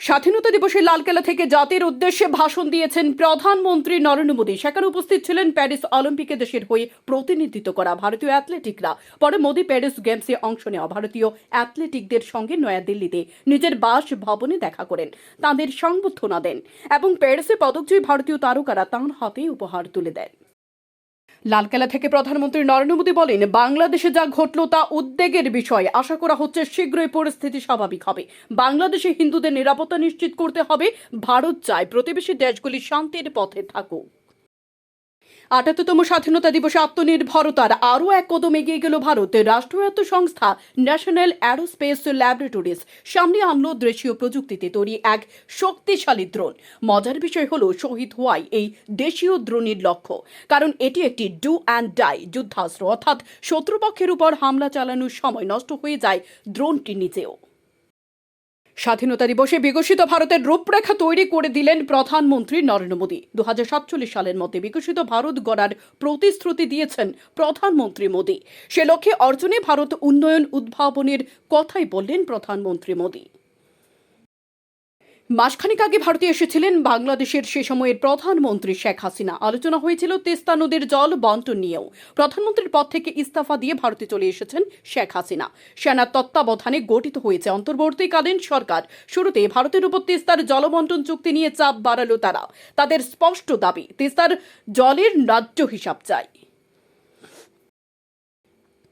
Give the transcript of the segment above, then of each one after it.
স্বাধীনতা দিবসে লালকেল্লা থেকে জাতির উদ্দেশ্যে ভাষণ দিয়েছেন প্রধানমন্ত্রী নরেন্দ্র মোদী। সেখানে উপস্থিত ছিলেন প্যারিস অলিম্পিকে দেশের হয়ে প্রতিনিধিত্ব করা ভারতীয় অ্যাথলেটিকরা। পরে মোদী প্যারিস গেমসে অংশ নেওয়া ভারতীয় অ্যাথলেটিকদের সঙ্গে নয়াদিল্লিতে নিজের বাসভবনে দেখা করেন, তাঁদের সংবর্ধনা দেন এবং প্যারিসে পদকজয়ী ভারতীয় তারকারা তাঁর হাতে উপহার তুলে দেন। লালকেল্লা থেকে প্রধানমন্ত্রী নরেন্দ্র মোদী বলেন, বাংলাদেশে যা ঘটল তা উদ্বেগের বিষয়। আশা করা হচ্ছে শীঘ্রই পরিস্থিতি স্বাভাবিক হবে। বাংলাদেশে হিন্দুদের নিরাপত্তা নিশ্চিত করতে হবে। ভারত চায় প্রতিবেশী দেশগুলি শান্তির পথে থাকুক। ৭৮তম স্বাধীনতা দিবসে আত্মনির্ভরতার আরও এক কদম এগিয়ে গেল ভারত। রাষ্ট্রায়ত্ত সংস্থা ন্যাশনাল অ্যারোস্পেস ল্যাবরেটরিজ সামনে আনলো দেশীয় প্রযুক্তিতে তৈরি এক শক্তিশালী ড্রোন। মজার বিষয় হলো, শহীদ হওয়াই এই দেশীয় ড্রোনের লক্ষ্য, কারণ এটি একটি ডু অ্যান্ড ডাই যুদ্ধাস্ত্র, অর্থাৎ শত্রুপক্ষের উপর হামলা চালানোর সময় নষ্ট হয়ে যায় ড্রোনটি নিজেও। স্বাধীনতা দিবসে বিকশিত ভারতের রূপরেখা তৈরি করে দিলেন প্রধানমন্ত্রী নরেন্দ্র মোদী। ২০৪৭ সালের মধ্যে বিকশিত ভারত গড়ার প্রতিশ্রুতি দিয়েছেন প্রধানমন্ত্রী মোদী। সে লক্ষ্যে অর্জনে ভারত উন্নয়ন উদ্ভাবনের কথাই বললেন প্রধানমন্ত্রী মোদী। মাসখানেক আগে ভারতে এসেছিলেন বাংলাদেশের সে সময়ের প্রধানমন্ত্রী শেখ হাসিনা। আলোচনা হয়েছিল তিস্তা নদীর জল বন্টন নিয়েও। প্রধানমন্ত্রীর পদ থেকে ইস্তফা দিয়ে ভারতে চলে এসেছেন শেখ হাসিনা। সেনার তত্ত্বাবধানে গঠিত হয়েছে অন্তর্বর্তীকালীন সরকার। শুরুতে ভারতের উপর তিস্তার জলবন্টন চুক্তি নিয়ে চাপ বাড়ালো তারা। তাদের স্পষ্ট দাবি, তিস্তার জলের ন্যায্য হিসাব চাই।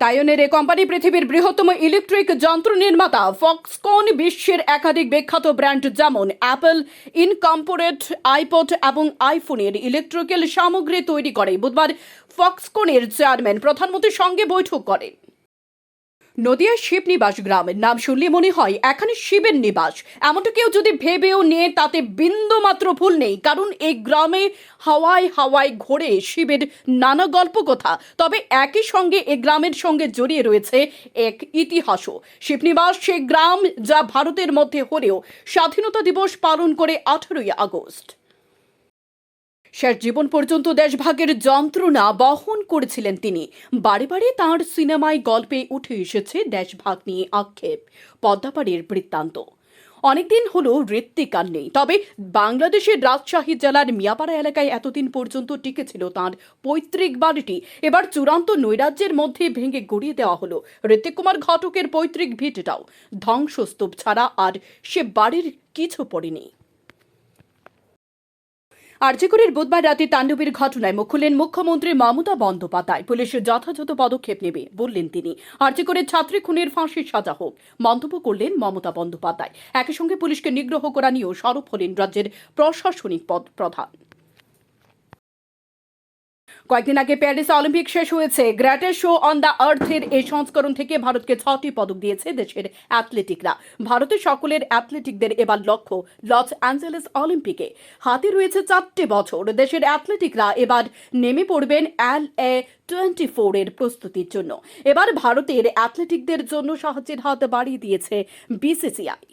তাইওয়ানের এই কোম্পানি পৃথিবীর বৃহত্তম ইলেকট্রিক যন্ত্র নির্মাতা। ফক্সকন বিশ্বের একাধিক বিখ্যাত ব্র্যান্ড যেমন অ্যাপল ইনকর্পোরেট, আইপড এবং আইফোনের ইলেকট্রিক্যাল সামগ্রী তৈরি করে। বুধবার ফক্সকনের চেয়ারম্যান প্রধানমন্ত্রীর সঙ্গে বৈঠক করেন। নদিয়ার শিবনিবাস গ্রামের নাম শুনলে মনে হয় এখানে শিবের নিবাস। এমনটা কেউ যদি ভেবেও নিয়ে তাতে বিন্দু মাত্র ভুল নেই, কারণ এই গ্রামে হাওয়ায় হাওয়ায় ঘোরে শিবের নানা গল্প কথা। তবে একই সঙ্গে এই গ্রামের সঙ্গে জড়িয়ে রয়েছে এক ইতিহাসও। শিবনিবাস সেই গ্রাম যা ভারতের মধ্যে হলেও স্বাধীনতা দিবস পালন করে 18ই আগস্ট। শেষ জীবন পর্যন্ত দেশভাগের যন্ত্রণা বহন করেছিলেন তিনি। বারে বারে তাঁর সিনেমায় গল্পে উঠে এসেছে দেশভাগ নিয়ে আক্ষেপ। পদ্মাপাড়ের বৃত্তান্ত। অনেকদিন হলো ঋত্বিক আর নেই, তবে বাংলাদেশের রাজশাহী জেলার মিয়াপাড়া এলাকায় এতদিন পর্যন্ত টিকেছিল তাঁর পৈতৃক বাড়িটি। এবার চূড়ান্ত নৈরাজ্যের মধ্যে ভেঙে গড়িয়ে দেওয়া হলো ঋত্বিক কুমার ঘটকের পৈতৃক ভিটেটাও। ধ্বংসস্তূপ ছাড়া আর সে বাড়ির কিছু পড়েনি। আরজিকরের বুধবার রাতে তাণ্ডবের ঘটনায় মুখ খুললেন মুখ্যমন্ত্রী মমতা বন্দ্যোপাধ্যায়। পুলিশ যথাযথ পদক্ষেপ নেবে বললেন তিনি। আরজিকরের ছাত্রী খুনের ফাঁসির সাজা হোক মন্তব্য করলেন মমতা বন্দ্যোপাধ্যায়। একই সঙ্গে পুলিশকে নিগ্রহ করা নিয়েও সরব হলেন রাজ্যের প্রশাসনিক প্রধান। কয়েকদিন আগে প্যারিস অলিম্পিক শেষ হয়েছে। গ্রেটেস্ট শো অন দ্য আর্থের এই সংস্করণ থেকে ভারতকে 6টি পদক দিয়েছে দেশের অ্যাথলেটিকরা। ভারতের সকলের অ্যাথলেটিকদের এবার লক্ষ্য লস অ্যাঞ্জেলেস অলিম্পিকে। হাতে রয়েছে 4টে বছর। দেশের অ্যাথলেটিকরা এবার নেমে পড়বেন LA24 এর প্রস্তুতির জন্য। এবার ভারতের অ্যাথলেটিকদের জন্য সাহায্যের হাত বাড়িয়ে দিয়েছে BCCI।